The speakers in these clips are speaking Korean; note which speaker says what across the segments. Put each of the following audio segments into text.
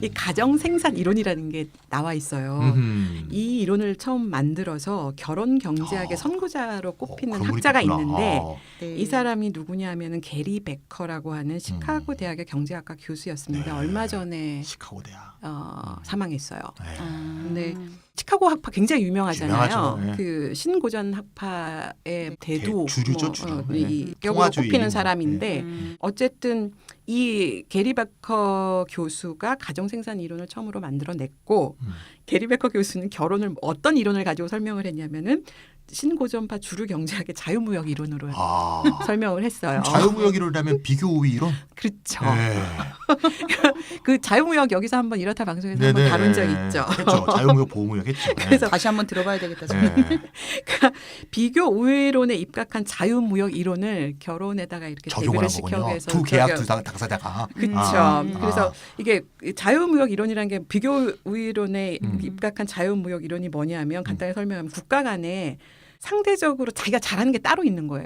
Speaker 1: 이 가정 생산 이론이라는 게 나와 있어요. 이 이론을 처음 만들어서 결혼 경제학의 선구자로 꼽히는 학자가 있는데
Speaker 2: 네.
Speaker 1: 이 사람이 누구냐 하면은 게리 베커라고 하는 시카고 대학의 경제학과 교수였습니다.
Speaker 2: 네.
Speaker 1: 얼마 전에
Speaker 2: 시카고 대학.
Speaker 1: 사망했어요.
Speaker 2: 네.
Speaker 1: 근데 시카고 학파 굉장히 유명하잖아요.
Speaker 2: 유명하죠. 네.
Speaker 1: 그 신고전 학파의 대도
Speaker 2: 주류죠, 주류.
Speaker 1: 이 격으로
Speaker 2: 통화주의.
Speaker 1: 꼽히는 사람인데
Speaker 2: 네.
Speaker 1: 어쨌든 이 게리 베커 교수가 가정생산 이론을 처음으로 만들어냈고 게리 베커 교수는 결혼을 어떤 이론을 가지고 설명을 했냐면은 신고전파 주류 경제학의 자유무역 이론으로 설명을 했어요.
Speaker 2: 자유무역 이론이라면 비교 우위 이론?
Speaker 1: 그렇죠.
Speaker 2: 네.
Speaker 1: 그 자유무역 여기서 한번 이렇다 방송에서 한번
Speaker 2: 네네.
Speaker 1: 다룬 적 있죠.
Speaker 2: 했죠. 자유무역 보호무역 했죠.
Speaker 1: 그래서
Speaker 3: 다시 한번 들어봐야 되겠다.
Speaker 2: 네.
Speaker 1: 그러니까 비교 우위론에 입각한 자유무역 이론을 결혼에다가 이렇게
Speaker 2: 적용을
Speaker 1: 대비를
Speaker 2: 한 거군요.
Speaker 1: 시켜서
Speaker 2: 두 계약 두 당사자가.
Speaker 1: 그렇죠. 그래서 이게 자유무역 이론이라는 게 비교 우위론에 입각한 자유무역 이론이 뭐냐면 간단히 설명하면 국가 간에 상대적으로 자기가 잘하는 게 따로 있는 거예요.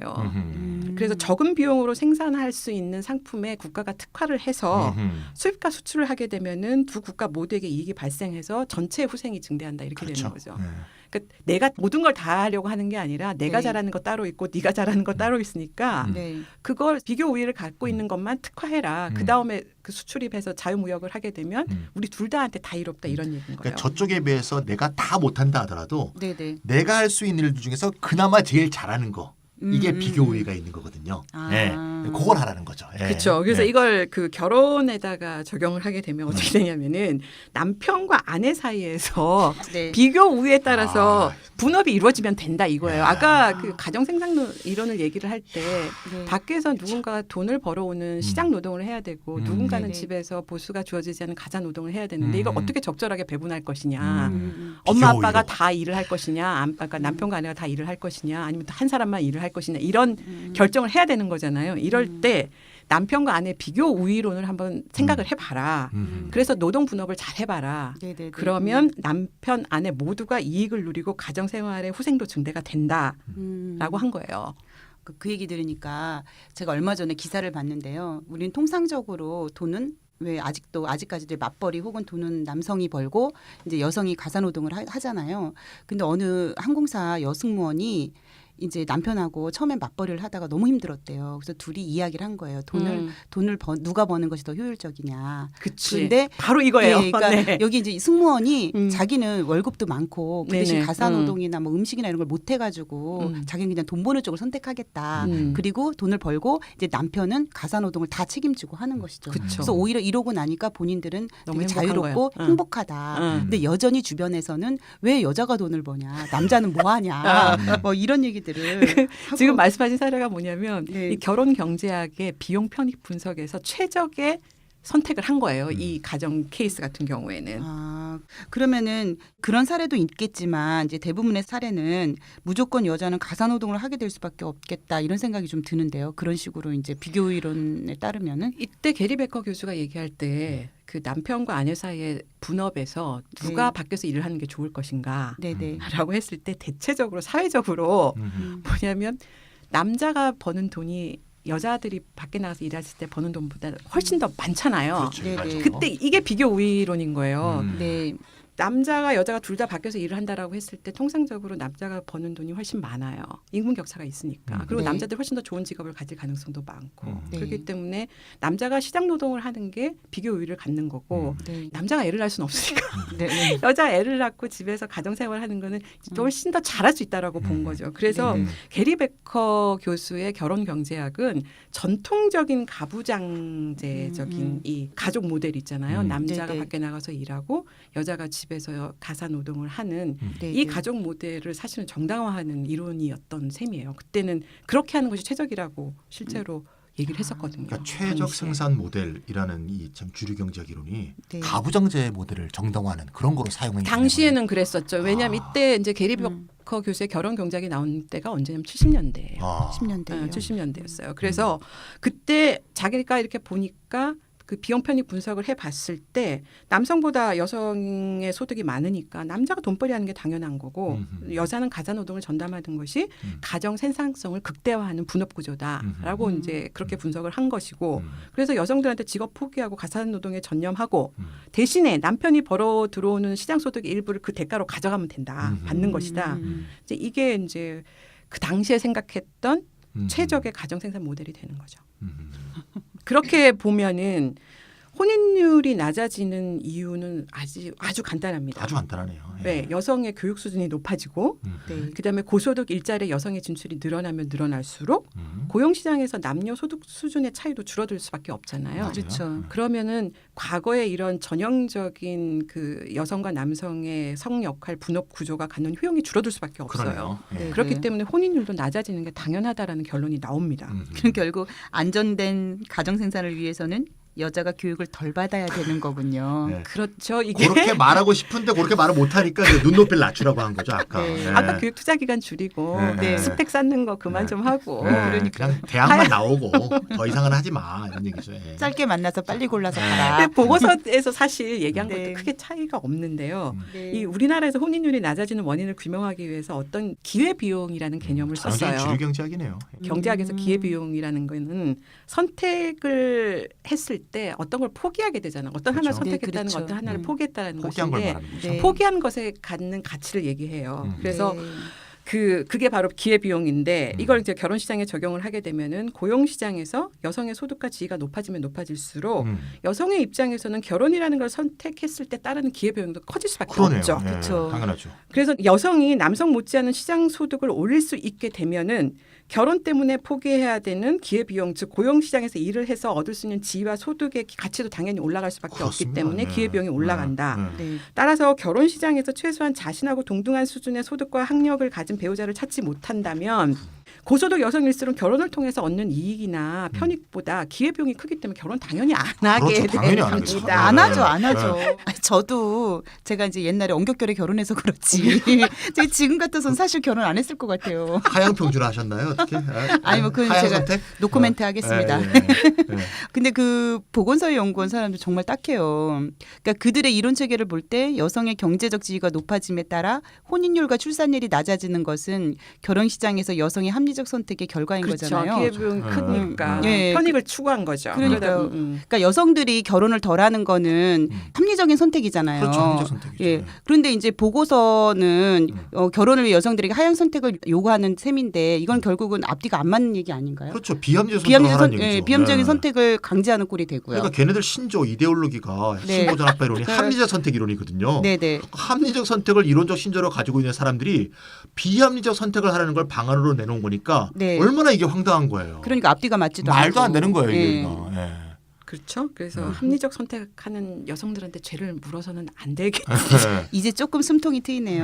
Speaker 1: 그래서 적은 비용으로 생산할 수 있는 상품에 국가가 특화를 해서 수입과 수출을 하게 되면은 두 국가 모두에게 이익이 발생해서 전체 후생이 증대한다 이렇게
Speaker 2: 그렇죠.
Speaker 1: 되는 거죠.
Speaker 2: 네.
Speaker 1: 그러니까 내가 모든 걸 다 하려고 하는 게 아니라 내가
Speaker 3: 네.
Speaker 1: 잘하는 거 따로 있고 네가 잘하는 거 따로 있으니까
Speaker 3: 네.
Speaker 1: 그걸 비교 우위를 갖고 있는 것만 특화해라. 그다음에 그 수출입해서 자유무역을 하게 되면 우리 둘 다한테 다 이롭다 이런 얘기인 거예요.
Speaker 2: 그러니까 저쪽에 비해서 내가 다 못한다 하더라도
Speaker 3: 네네.
Speaker 2: 내가 할 수 있는 일 중에서 그나마 제일 잘하는 거. 이게 비교 우위가 있는 거거든요. 네. 그걸 하라는 거죠. 네.
Speaker 1: 그렇죠. 그래서
Speaker 2: 네.
Speaker 1: 이걸 그 결혼에다가 적용을 하게 되면 어떻게 되냐면은 남편과 아내 사이에서
Speaker 3: 네.
Speaker 1: 비교 우위에 따라서 분업이 이루어지면 된다 이거예요. 아까 그 가정 생산 이론을 얘기를 할 때
Speaker 3: 네.
Speaker 1: 밖에서 누군가 돈을 벌어오는 시장 노동을 해야 되고 누군가는
Speaker 3: 네네.
Speaker 1: 집에서 보수가 주어지지 않은 가사 노동을 해야 되는데 이걸 어떻게 적절하게 배분할 것이냐.
Speaker 2: 비교
Speaker 1: 엄마 아빠가
Speaker 2: 우위로.
Speaker 1: 다 일을 할 것이냐, 그러니까 남편과 아내가 다 일을 할 것이냐, 아니면 한 사람만 일을 할 것이냐 이런 결정을 해야 되는 거잖아요. 이럴 때 남편과 아내 비교 우위론을 한번 생각을 해봐라. 그래서 노동 분업을 잘 해봐라.
Speaker 3: 네네네.
Speaker 1: 그러면 남편, 아내 모두가 이익을 누리고 가정 생활의 후생도 증대가 된다라고 한 거예요.
Speaker 3: 그 얘기 들으니까 제가 얼마 전에 기사를 봤는데요. 우리는 통상적으로 돈은 왜 아직까지도 맞벌이 혹은 돈은 남성이 벌고 이제 여성이 가사노동을 하잖아요. 근데 어느 항공사 여승무원이 이제 남편하고 처음에 맞벌이를 하다가 너무 힘들었대요. 그래서 둘이 이야기를 한 거예요. 돈을 누가 버는 것이 더 효율적이냐.
Speaker 1: 그치.
Speaker 3: 근데
Speaker 1: 바로 이거예요.
Speaker 3: 네, 그러니까
Speaker 1: 네.
Speaker 3: 여기 이제 승무원이 자기는 월급도 많고 그 대신
Speaker 1: 네네.
Speaker 3: 가사노동이나 뭐 음식이나 이런 걸 못 해가지고 자기는 그냥 돈 버는 쪽을 선택하겠다. 그리고 돈을 벌고 이제 남편은 가사노동을 다 책임지고 하는 것이죠.
Speaker 1: 그쵸.
Speaker 3: 그래서 오히려 이러고 나니까 본인들은
Speaker 1: 너무
Speaker 3: 되게
Speaker 1: 행복한
Speaker 3: 자유롭고
Speaker 1: 거예요.
Speaker 3: 행복하다. 근데 여전히 주변에서는 왜 여자가 돈을 버냐, 남자는 뭐 하냐, 뭐 이런 얘기들을 하고.
Speaker 1: 지금 말씀하신 사례가 뭐냐면
Speaker 3: 네.
Speaker 1: 이 결혼 경제학의 비용 편익 분석에서 최적의 선택을 한 거예요. 이 가정 케이스 같은 경우에는.
Speaker 3: 그러면은 그런 사례도 있겠지만 이제 대부분의 사례는 무조건 여자는 가사노동을 하게 될 수밖에 없겠다 이런 생각이 좀 드는데요. 그런 식으로 이제 비교 이론에 따르면은
Speaker 1: 이때 게리 베커 교수가 얘기할 때 그 남편과 아내 사이의 분업에서 누가 밖에서 일을 하는 게 좋을 것인가
Speaker 3: 네네.
Speaker 1: 라고 했을 때 대체적으로 사회적으로 뭐냐면 남자가 버는 돈이 여자들이 밖에 나가서 일했을 때 버는 돈보다 훨씬 더 많잖아요.
Speaker 2: 그렇죠.
Speaker 3: 네네.
Speaker 2: 맞죠.
Speaker 1: 그때 이게 비교 우위론인 거예요.
Speaker 3: 네.
Speaker 1: 남자가 여자가 둘 다 밖에서 일을 한다라고 했을 때 통상적으로 남자가 버는 돈이 훨씬 많아요. 임금 격차가 있으니까. 그리고
Speaker 3: 네.
Speaker 1: 남자들 훨씬 더 좋은 직업을 가질 가능성도 많고.
Speaker 3: 네.
Speaker 1: 그렇기 때문에 남자가 시장 노동을 하는 게 비교 우위를 갖는 거고
Speaker 3: 네.
Speaker 1: 남자가 애를 낳을 수는 없으니까
Speaker 3: 네.
Speaker 1: 여자가 애를 낳고 집에서 가정생활 하는 거는 훨씬 더 잘할 수 있다라고 본 거죠. 그래서 게리 베커 교수의 결혼 경제학은 전통적인 가부장제적인 이 가족 모델 있잖아요. 남자가
Speaker 3: 네네.
Speaker 1: 밖에 나가서 일하고 여자가 집에서 가사 노동을 하는
Speaker 3: 네.
Speaker 1: 이 가족 모델을 사실은 정당화하는 이론이었던 셈이에요. 그때는 그렇게 하는 것이 최적이라고 실제로 얘기를 했었거든요.
Speaker 2: 그러니까 최적
Speaker 1: 당시에.
Speaker 2: 생산 모델이라는 이 참 주류 경제학 이론이
Speaker 3: 네.
Speaker 2: 가부장제 모델을 정당화하는 그런 거로 사용한
Speaker 1: 당시에는 그랬었죠. 왜냐하면 이때 이제 게리 베커 교수의 결혼 경제학이 나온 때가 언제냐면 70년대예요.
Speaker 3: 10년대예요.
Speaker 1: 70년대였어요. 그래서 그때 자기가 이렇게 보니까 그 비용 편익 분석을 해봤을 때 남성보다 여성의 소득이 많으니까 남자가 돈벌이하는 게 당연한 거고 여자는 가사노동을 전담하는 것이 가정 생산성을 극대화하는 분업 구조다라고 이제 그렇게 분석을 한 것이고 그래서 여성들한테 직업 포기하고 가사노동에 전념하고 대신에 남편이 벌어 들어오는 시장 소득의 일부를 그 대가로 가져가면 된다, 받는 것이다. 이제 이게 이제 그 당시에 생각했던 최적의 가정 생산 모델이 되는 거죠. 그렇게 보면은 혼인율이 낮아지는 이유는 아주 간단합니다.
Speaker 2: 아주 간단하네요. 예.
Speaker 1: 네, 여성의 교육 수준이 높아지고
Speaker 3: 네.
Speaker 1: 그다음에 고소득 일자리 여성의 진출이 늘어나면 늘어날수록 고용 시장에서 남녀 소득 수준의 차이도 줄어들 수밖에 없잖아요.
Speaker 3: 그렇죠.
Speaker 1: 그러면은 과거에 이런 전형적인 그 여성과 남성의 성 역할 분업 구조가 갖는 효용이 줄어들 수밖에 없어요.
Speaker 2: 그러네요. 예.
Speaker 3: 네.
Speaker 1: 그렇기 때문에 혼인율도 낮아지는 게 당연하다라는 결론이 나옵니다.
Speaker 3: 그럼 결국 안전된 가정 생산을 위해서는 여자가 교육을 덜 받아야 되는 거군요.
Speaker 2: 네.
Speaker 1: 그렇죠. 이게
Speaker 2: 그렇게 말하고 싶은데 그렇게 말을 못하니까 눈높이를 낮추라고 한 거죠. 아까.
Speaker 3: 네.
Speaker 2: 예.
Speaker 1: 아까 교육 투자 기간 줄이고
Speaker 2: 네.
Speaker 1: 스펙 쌓는 거 그만 좀 하고
Speaker 2: 예. 그냥 대학만 나오고 더 이상은 하지 마 이런 얘기죠. 예.
Speaker 3: 짧게 만나서 빨리 골라서
Speaker 2: 네.
Speaker 3: 가라.
Speaker 1: 근데 보고서에서 사실 얘기한
Speaker 3: 네.
Speaker 1: 것도 크게 차이가 없는데요.
Speaker 3: 네.
Speaker 1: 이 우리나라에서 혼인율이 낮아지는 원인을 규명하기 위해서 어떤 기회 비용이라는 개념을
Speaker 2: 전형적인
Speaker 1: 썼어요.
Speaker 2: 주류 경제학이네요.
Speaker 1: 경제학에서 기회 비용이라는 거는 선택을 했을 때 어떤 걸 포기하게 되잖아. 어떤 하나를
Speaker 2: 그렇죠.
Speaker 1: 선택했다는
Speaker 3: 네,
Speaker 1: 거,
Speaker 3: 그렇죠.
Speaker 1: 어떤 하나를 포기했다는
Speaker 2: 포기한 걸
Speaker 1: 것인데
Speaker 2: 말하는 거죠.
Speaker 3: 네.
Speaker 1: 포기한 것에 갖는 가치를 얘기해요. 그래서
Speaker 3: 네.
Speaker 1: 그게 바로 기회 비용인데 이걸 이제 결혼 시장에 적용을 하게 되면은 고용 시장에서 여성의 소득과 지위가 높아지면 높아질수록 여성의 입장에서는 결혼이라는 걸 선택했을 때 따르는 기회 비용도 커질 수밖에
Speaker 2: 그러네요.
Speaker 1: 없죠.
Speaker 2: 예.
Speaker 3: 그렇죠.
Speaker 2: 당연하죠.
Speaker 1: 그래서 여성이 남성 못지않은 시장 소득을 올릴 수 있게 되면은 결혼 때문에 포기해야 되는 기회 비용, 즉 고용 시장에서 일을 해서 얻을 수 있는 지위와 소득의 가치도 당연히 올라갈 수밖에 없기
Speaker 2: 그렇습니다.
Speaker 1: 때문에
Speaker 2: 네.
Speaker 1: 기회 비용이 올라간다.
Speaker 2: 네.
Speaker 3: 네.
Speaker 1: 따라서 결혼 시장에서 최소한 자신하고 동등한 수준의 소득과 학력을 가진 배우자를 찾지 못한다면 고소득 여성일수록 결혼을 통해서 얻는 이익이나 편익보다 기회비용이 크기 때문에 결혼 당연히 안 하게
Speaker 2: 그렇죠. 당연히 안 하겠죠.
Speaker 1: 됩니다.
Speaker 3: 안
Speaker 2: 네.
Speaker 3: 하죠, 안 하죠.
Speaker 2: 네.
Speaker 3: 아니, 저도 제가 이제 옛날에 엄격결에 결혼해서 그렇지. 제가 지금 같아서는 사실 결혼 안 했을 것 같아요.
Speaker 2: 하향 평준화 하셨나요? 어떻게?
Speaker 3: 아니, 뭐 그건
Speaker 2: 하향
Speaker 3: 제가
Speaker 2: 선택?
Speaker 3: 노코멘트 하겠습니다.
Speaker 2: 예, 예, 예.
Speaker 3: 근데 그 보건소에 연구한 사람들 정말 딱해요. 그러니까 그들의 이론 체계를 볼 때 여성의 경제적 지위가 높아짐에 따라 혼인율과 출산율이 낮아지는 것은 결혼 시장에서 여성의 합리적 선택의 결과인
Speaker 1: 그렇죠.
Speaker 3: 거잖아요.
Speaker 1: 기회비용이 크니까
Speaker 3: 예.
Speaker 1: 편익을 추구한 거죠.
Speaker 3: 그러니까요.
Speaker 1: 그러다,
Speaker 3: 그러니까 여성들이 결혼을 덜하는 거는 합리적인 선택이잖아요.
Speaker 2: 그렇죠. 합리적 선택이죠.
Speaker 3: 예. 그런데 이제 보고서는 결혼을 위해 여성들에게 하향 선택을 요구하는 셈인데 이건 결국은 앞뒤가 안 맞는 얘기 아닌가요?
Speaker 2: 그렇죠. 비합리적 선택을 하라는 얘기죠.
Speaker 3: 예, 비합리적인
Speaker 2: 네.
Speaker 3: 선택을 강제하는 꼴이 되고요.
Speaker 2: 그러니까 걔네들 신조 이데올로기가
Speaker 3: 네.
Speaker 2: 신고전압파 이론이 합리적 선택 이론이거든요.
Speaker 3: 네네.
Speaker 2: 합리적 선택을 이론적 신조로 가지고 있는 사람들이 비합리적 선택을 하라는 걸 방안으로 내놓은 거니까
Speaker 3: 네.
Speaker 2: 얼마나 이게 황당한 거예요.
Speaker 3: 그러니까 앞뒤가 맞지도 않고.
Speaker 2: 말도 안 되는 거예요.
Speaker 3: 예.
Speaker 2: 이게. 예.
Speaker 1: 그렇죠. 그래서 합리적 선택하는 여성들한테 죄를 물어서는 안 되겠죠.
Speaker 3: 이제 조금 숨통이 트이네요.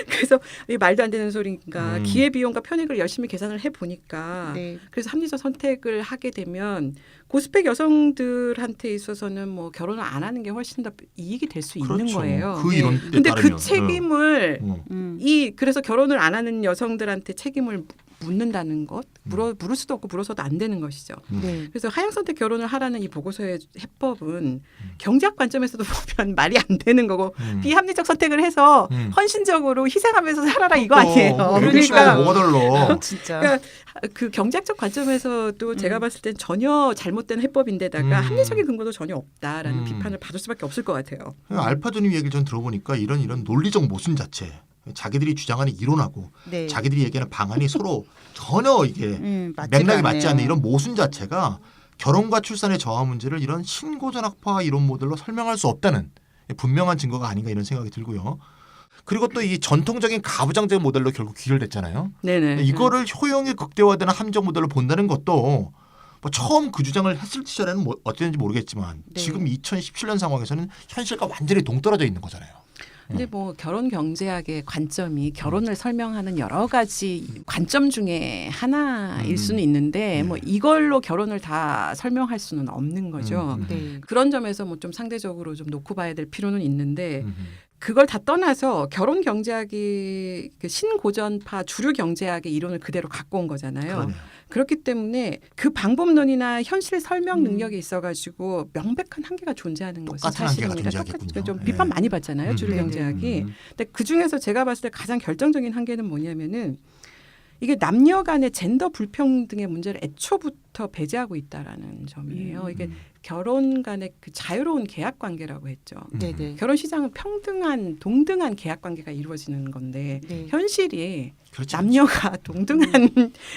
Speaker 1: 그래서 이 말도 안 되는 소리니까
Speaker 2: 음.
Speaker 1: 기회비용과 편익을 열심히 계산을 해보니까
Speaker 3: 네.
Speaker 1: 그래서 합리적 선택을 하게 되면 고스펙 여성들한테 있어서는 뭐 결혼을 안 하는 게 훨씬 더 이익이 될 수 있는
Speaker 2: 그렇죠.
Speaker 1: 거예요.
Speaker 2: 그 이론 때
Speaker 1: 근데
Speaker 2: 따르면.
Speaker 1: 그 책임을
Speaker 3: 음.
Speaker 1: 그래서 결혼을 안 하는 여성들한테 책임을 묻는다는 것 물을 수도 없고 물어서도 안 되는 것이죠.
Speaker 3: 네.
Speaker 1: 그래서 하향 선택 결혼을 하라는 이 보고서의 해법은 경제학 관점에서도 보면 말이 안 되는 거고 비합리적 선택을 해서 헌신적으로 희생하면서 살아라 이거 아니에요.
Speaker 2: 그러니까 뭐가 달라.
Speaker 3: 진짜.
Speaker 1: 그러니까 그 경제학적 관점에서도 제가 봤을 땐 전혀 잘못된 해법인데다가 합리적인 근거도 전혀 없다라는 비판을 받을 수밖에 없을 것 같아요.
Speaker 2: 알파조님 얘기를 좀 들어보니까 이런 논리적 모순 자체, 자기들이 주장하는 이론하고
Speaker 3: 네.
Speaker 2: 자기들이 얘기하는 방안이 서로 전혀 이게
Speaker 3: 맞지가
Speaker 2: 맥락이 맞지
Speaker 3: 않네요.
Speaker 2: 않는 이런 모순 자체가 결혼과 출산의 저하 문제를 이런 신고전학파 이론 모델로 설명할 수 없다는 분명한 증거가 아닌가 이런 생각이 들고요. 그리고 또 이 전통적인 가부장제 모델로 결국 귀결됐잖아요.
Speaker 1: 네네.
Speaker 2: 이거를 효용이 극대화되는 함정 모델로 본다는 것도 뭐 처음 그 주장을 했을 시절에는 뭐 어땠는지 모르겠지만
Speaker 3: 네.
Speaker 2: 지금 2017년 상황에서는 현실과 완전히 동떨어져 있는 거잖아요.
Speaker 1: 근데 뭐 결혼 경제학의 관점이 결혼을 설명하는 여러 가지 관점 중에 하나일 수는 있는데 뭐 이걸로 결혼을 다 설명할 수는 없는 거죠.
Speaker 3: 네.
Speaker 1: 그런 점에서 뭐 좀 상대적으로 좀 놓고 봐야 될 필요는 있는데 그걸 다 떠나서 결혼 경제학이 그 신고전파 주류 경제학의 이론을 그대로 갖고 온 거잖아요.
Speaker 2: 그러네요.
Speaker 1: 그렇기 때문에 그 방법론이나 현실 설명 능력에 있어가지고 명백한 한계가 존재하는 것은
Speaker 2: 똑같은 한계가
Speaker 1: 사실입니다.
Speaker 2: 존재하겠군요.
Speaker 1: 좀
Speaker 2: 네.
Speaker 1: 비판 많이 받잖아요. 주류
Speaker 3: 네.
Speaker 1: 경제학이. 근데 그 중에서 제가 봤을 때 가장 결정적인 한계는 뭐냐면은 이게 남녀 간의 젠더 불평등의 문제를 애초부터 배제하고 있다라는 점이에요. 이게 결혼 간의 그 자유로운 계약 관계라고 했죠.
Speaker 3: 네네.
Speaker 1: 결혼 시장은 평등한 동등한 계약 관계가 이루어지는 건데
Speaker 3: 네.
Speaker 1: 현실이
Speaker 2: 그렇지
Speaker 1: 남녀가 동등한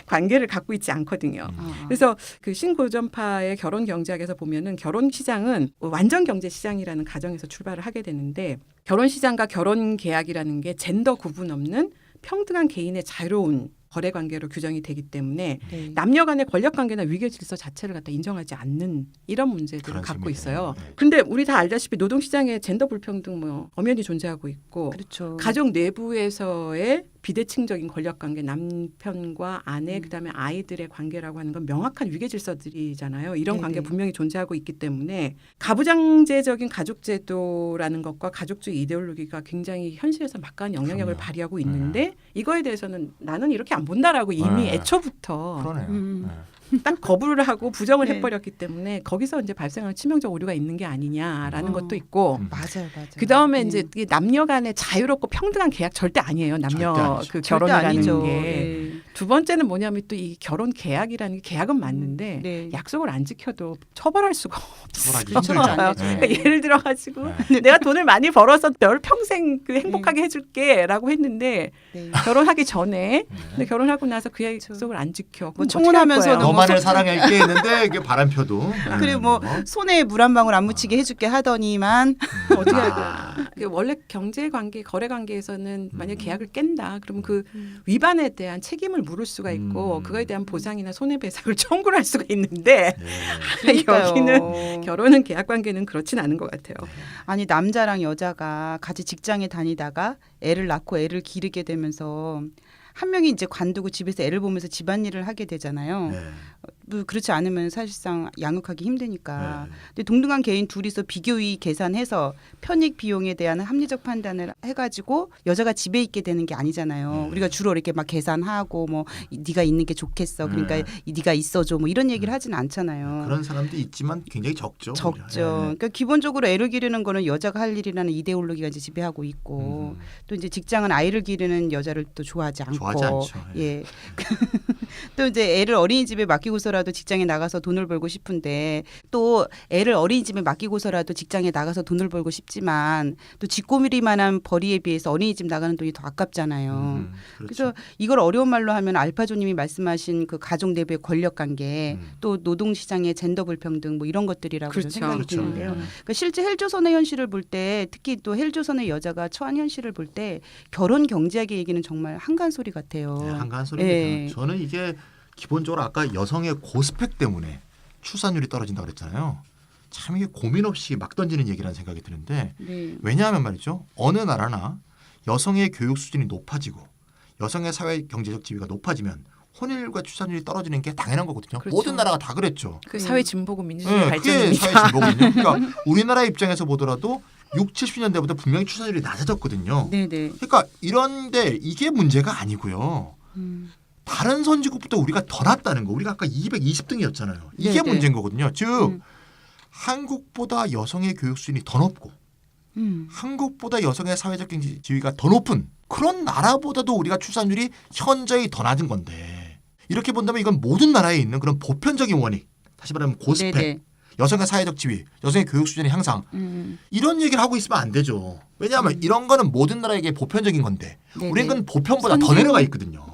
Speaker 1: 관계를 갖고 있지 않거든요.
Speaker 3: 아.
Speaker 1: 그래서 그 신고전파의 결혼 경제학에서 보면은 결혼 시장은 완전 경제 시장이라는 가정에서 출발을 하게 되는데 결혼 시장과 결혼 계약이라는 게 젠더 구분 없는 평등한 개인의 자유로운 거래 관계로 규정이 되기 때문에
Speaker 3: 네.
Speaker 1: 남녀 간의 권력 관계나 위계 질서 자체를 갖다 인정하지 않는 이런 문제들을
Speaker 2: 그런
Speaker 1: 갖고
Speaker 2: 셈이네요.
Speaker 1: 있어요.
Speaker 2: 네.
Speaker 1: 근데 우리 다 알다시피 노동 시장에 젠더 불평등 뭐 엄연히 존재하고 있고
Speaker 3: 그렇죠.
Speaker 1: 가족 내부에서의 비대칭적인 권력 관계, 남편과 아내, 그다음에 아이들의 관계라고 하는 건 명확한 위계 질서들이잖아요. 이런
Speaker 3: 네네.
Speaker 1: 관계 분명히 존재하고 있기 때문에 가부장제적인 가족 제도라는 것과 가족주의 이데올로기가 굉장히 현실에서 막강한 영향력을
Speaker 2: 그럼요.
Speaker 1: 발휘하고 있는데 이거에 대해서는 나는 이렇게 안 본다라고 이미
Speaker 2: 네.
Speaker 1: 애초부터
Speaker 2: 그러네요.
Speaker 3: 음.
Speaker 2: 네.
Speaker 1: 딱 거부를 하고 부정을
Speaker 3: 네.
Speaker 1: 해버렸기 때문에 거기서 이제 발생한 치명적 오류가 있는 게 아니냐라는
Speaker 3: 어.
Speaker 1: 것도 있고
Speaker 3: 맞아요, 맞아요.
Speaker 1: 그 다음에
Speaker 3: 네.
Speaker 1: 이제 이 남녀 간의 자유롭고 평등한 계약 절대 아니에요.
Speaker 2: 절대
Speaker 1: 남녀
Speaker 2: 아니죠.
Speaker 1: 그
Speaker 3: 절대
Speaker 1: 결혼이라는
Speaker 3: 아니죠.
Speaker 1: 게.
Speaker 3: 네.
Speaker 1: 두 번째는 뭐냐면 또 이 결혼 계약이라는 게 계약은 맞는데
Speaker 3: 네.
Speaker 1: 약속을 안 지켜도 처벌할 수가
Speaker 2: 처벌하기
Speaker 1: 없어요.
Speaker 2: 힘들죠.
Speaker 3: 안 되죠.
Speaker 2: 네.
Speaker 1: 그러니까 예를 들어가지고
Speaker 2: 네.
Speaker 1: 내가 돈을 많이 벌어서 널 평생 그 행복하게 해줄게라고 했는데
Speaker 3: 네.
Speaker 1: 결혼하기 전에 근데 결혼하고 나서 그 약속을 안 지켜. 그럼
Speaker 3: 뭐
Speaker 1: 어떻게 할
Speaker 3: 청혼하면서는
Speaker 1: 거예요?
Speaker 3: 뭐
Speaker 2: 너만을
Speaker 3: 속-
Speaker 2: 사랑할게 했는데 이게 바람펴도
Speaker 3: 그리고 뭐 손에 물 한 방울 안 묻히게 해줄게 하더니만
Speaker 1: 어떻게 할
Speaker 2: 아.
Speaker 1: 거야? 그 원래 경제 관계, 거래 관계에서는 만약
Speaker 2: 음.
Speaker 1: 계약을 깬다, 그러면 그 위반에 대한 책임을 물을 수가 있고
Speaker 2: 음.
Speaker 1: 그거에 대한 보상이나 손해배상을 청구를 할 수가 있는데
Speaker 2: 네.
Speaker 3: 그러니까요.
Speaker 1: 여기는 결혼은 계약 관계는 그렇진 않은 것 같아요.
Speaker 3: 아니 남자랑 여자가 같이 직장에 다니다가 애를 낳고 애를 기르게 되면서 한 명이 이제 관두고 집에서 애를 보면서 집안일을 하게 되잖아요.
Speaker 2: 네.
Speaker 3: 뭐 그렇지 않으면 사실상 양육하기 힘드니까.
Speaker 2: 네.
Speaker 3: 근데 동등한 개인 둘이서 비교이 계산해서 편익 비용에 대한 합리적 판단을 해가지고 여자가 집에 있게 되는 게 아니잖아요.
Speaker 2: 네.
Speaker 3: 우리가 주로 이렇게 막 계산하고 뭐 네가 있는 게 좋겠어. 그러니까
Speaker 2: 네.
Speaker 3: 네가 있어줘. 뭐 이런 얘기를 하진 않잖아요.
Speaker 2: 그런 사람도 있지만 굉장히 적죠.
Speaker 3: 적죠.
Speaker 2: 오히려. 네.
Speaker 3: 그러니까 기본적으로 애를 기르는 거는 여자가 할 일이라는 이데올로기가 이제 지배하고 있고 또 이제 직장은 아이를 기르는 여자를 또 좋아하지 않고
Speaker 2: 좋아하지 않죠.
Speaker 3: 예. 또 이제 애를 어린이집에 맡기고서라도 직장에 나가서 돈을 벌고 싶은데 또 애를 어린이집에 맡기고서라도 직장에 나가서 돈을 벌고 싶지만 또 쥐꼬리만한 벌이에 비해서 어린이집 나가는 돈이 더 아깝잖아요.
Speaker 2: 그렇죠.
Speaker 3: 그래서 이걸 어려운 말로 하면 알파조님이 말씀하신 그 가족 내부의 권력 관계 또 노동 시장의 젠더 불평등 뭐 이런 것들이라고 저는
Speaker 1: 그렇죠.
Speaker 3: 생각이
Speaker 2: 그렇죠.
Speaker 3: 드는데요.
Speaker 2: 네.
Speaker 3: 그러니까 실제 헬조선의 현실을 볼 때 특히 또 헬조선의 여자가 처한 현실을 볼 때 결혼 경제학의 얘기는 정말 한간 소리 같아요.
Speaker 2: 네, 한가한 소리입니다.
Speaker 3: 예.
Speaker 2: 저는 이게 기본적으로 아까 여성의 고스펙 때문에 출산율이 떨어진다 그랬잖아요. 참 이게 고민 없이 막 던지는 얘기라는 생각이 드는데
Speaker 3: 네.
Speaker 2: 왜냐하면 말이죠. 어느 나라나 여성의 교육 수준이 높아지고 여성의 사회 경제적 지위가 높아지면 혼인율과 출산율이 떨어지는 게 당연한 거거든요.
Speaker 1: 그렇죠.
Speaker 2: 모든 나라가 다 그랬죠.
Speaker 1: 그 사회 진보고 민주주의
Speaker 2: 네, 그게
Speaker 1: 발전입니다.
Speaker 2: 사회 진보거든요. 그러니까 우리나라 입장에서 보더라도 6, 70년대부터 분명히 출산율이 낮아졌거든요.
Speaker 3: 네네.
Speaker 2: 그러니까 이런데 이게 문제가 아니고요. 다른 선진국보다 우리가 더 낫다는 거. 우리가 아까 220등이었잖아요. 이게
Speaker 3: 네네.
Speaker 2: 문제인 거거든요. 즉
Speaker 3: 음.
Speaker 2: 한국보다 여성의 교육 수준이 더 높고
Speaker 3: 음.
Speaker 2: 한국보다 여성의 사회적 경제 지위가 더 높은 그런 나라보다도 우리가 출산율이 현저히 더 낮은 건데 이렇게 본다면 이건 모든 나라에 있는 그런 보편적인 원인 다시 말하면 고스펙
Speaker 3: 네네.
Speaker 2: 여성의 사회적 지위 여성의 교육 수준의 향상 이런 얘기를 하고 있으면 안 되죠. 왜냐하면 이런 거는 모든 나라에게 보편적인 건데
Speaker 3: 네네.
Speaker 2: 우리는 보편보다 더
Speaker 3: 선진-
Speaker 2: 내려가 있거든요.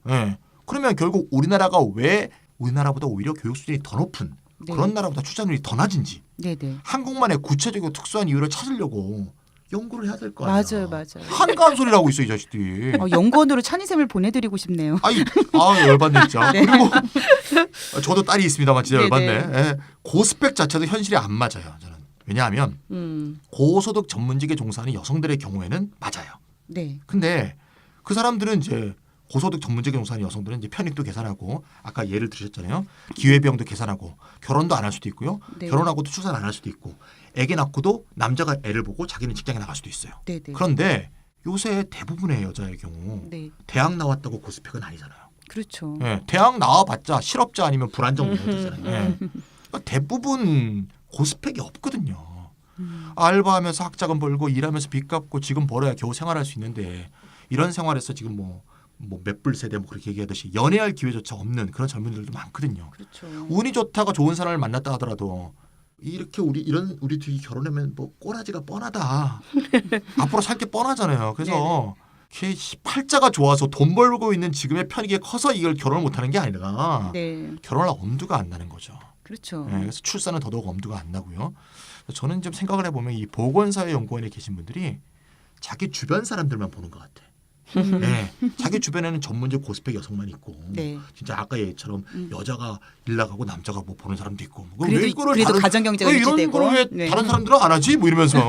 Speaker 2: 예. 그러면 결국 우리나라가 왜 우리나라보다 오히려 교육 수준이 더 높은
Speaker 3: 네.
Speaker 2: 그런 나라보다 출산율이 더 낮은지
Speaker 3: 네네.
Speaker 2: 한국만의 구체적이고 특수한 이유를 찾으려고 연구를 해야 될 거 아니에요.
Speaker 3: 맞아요.
Speaker 2: 한가한 소리를 하고 있어 이 자식들이.
Speaker 3: 연구원으로 찬이쌤을 보내드리고 싶네요.
Speaker 2: 아이, 열받네 진짜. 그리고 저도 딸이 있습니다만 진짜 열받네.
Speaker 3: 네네.
Speaker 2: 예. 고스펙 자체도 현실에 안 맞아요. 저는. 왜냐하면 고소득 전문직에 종사하는 여성들의 경우에는 맞아요.
Speaker 3: 네.
Speaker 2: 근데 그 사람들은 이제 고소득 전문직 종사하는 여성들은 이제 편익도 계산하고 아까 예를 들으셨잖아요. 기회비용도 계산하고 결혼도 안 할 수도 있고요.
Speaker 3: 네.
Speaker 2: 결혼하고도 출산 안 할 수도 있고 아기 낳고도 남자가 애를 보고 자기는 직장에 나갈 수도 있어요.
Speaker 3: 네, 네.
Speaker 2: 그런데 요새 대부분의 여자의 경우
Speaker 3: 네.
Speaker 2: 대학 나왔다고 고스펙은 아니잖아요.
Speaker 3: 그렇죠.
Speaker 2: 예, 대학 나와봤자 실업자 아니면 불안정 노동자잖아요. 예. 그러니까 대부분 고스펙이 없거든요. 알바하면서 학자금 벌고 일하면서 빚 갚고 지금 벌어야 겨우 생활할 수 있는데 이런 생활에서 지금 뭐 맷불 세대 뭐 그렇게 얘기하듯이 연애할 기회조차 없는 그런 젊은이들도 많거든요.
Speaker 3: 그렇죠.
Speaker 2: 운이 좋다가 좋은 사람을 만났다 하더라도 이렇게 우리 둘이 결혼하면 뭐 꼬라지가 뻔하다. 앞으로 살 게 뻔하잖아요. 그래서 팔자가 좋아서 돈 벌고 있는 지금의 편익이 커서 이걸 결혼을 못하는 게 아니라
Speaker 3: 네.
Speaker 2: 결혼할 엄두가 안 나는 거죠.
Speaker 3: 그렇죠.
Speaker 2: 네, 그래서 출산은 더더욱 엄두가 안 나고요. 저는 좀 생각을 해보면 이 보건사회연구원에 계신 분들이 자기 주변 사람들만 보는 것 같아. 네, 자기 주변에는 전문직 고스펙 여성만 있고
Speaker 3: 네.
Speaker 2: 진짜 아까 얘기처럼 여자가 일 나가고 남자가 뭐 보는 사람도 있고 왜
Speaker 3: 그래도
Speaker 2: 이거를
Speaker 3: 그래도
Speaker 2: 다른
Speaker 3: 가정 경제가
Speaker 2: 이런
Speaker 3: 유지되고
Speaker 2: 걸 왜
Speaker 3: 네.
Speaker 2: 다른 사람들은 안 하지? 뭐 이러면서